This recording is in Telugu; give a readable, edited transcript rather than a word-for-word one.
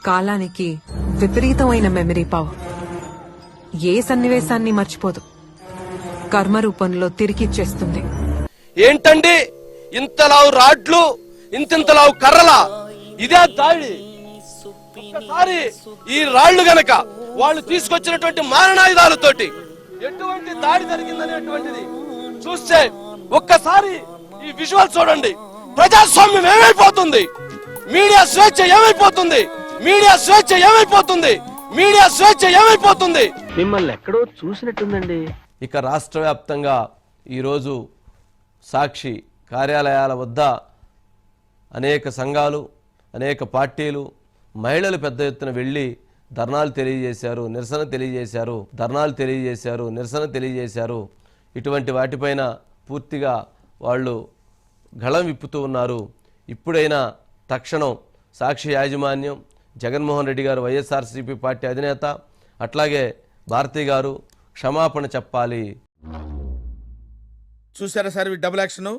కాలానికి విపరీతమైన మెమరీ పవర్. ఏ సన్నివేశాన్ని మర్చిపోదు, కర్మ రూపంలో తిరిగిచ్చేస్తుంది. ఏంటండి ఇంతలావు రాడ్లు, ఇంతింతలావు కర్రలా? ఇదే దాడి. ఒక్కసారి ఈ రాళ్లు గనక వాళ్ళు తీసుకొచ్చినటువంటి మారణాయుధాలతోటి ఎటువంటి దాడి జరిగిందనేటువంటిది చూస్తే ఒక్కసారి ఈ విజువల్ చూడండి. ప్రజాస్వామ్యం ఏమైపోతుంది, మీడియా స్వేచ్ఛ ఏమైపోతుంది, మీడియా స్వేచ్ఛ ఏమైపోతుంది, మీడియా స్వేచ్ఛ ఏమైపోతుంది. మిమ్మల్ని ఎక్కడో చూసినట్టుందండి. ఇక రాష్ట్ర వ్యాప్తంగా ఈరోజు సాక్షి కార్యాలయాల వద్ద అనేక సంఘాలు, అనేక పార్టీలు, మహిళలు పెద్ద ఎత్తున వెళ్ళి ధర్నాలు తెలియజేశారు, నిరసన తెలియజేశారు. ఇటువంటి వాటిపైన పూర్తిగా వాళ్ళు గళం విప్పుతూ ఉన్నారు. ఇప్పుడైనా తక్షణం సాక్షి యాజమాన్యం, జగన్మోహన్ రెడ్డి గారు వైఎస్ఆర్సీపీ పార్టీ అధినేత, అట్లాగే భారతి గారు క్షమాపణ చెప్పాలి. చూసారా సార్ డబుల్ యాక్షన్.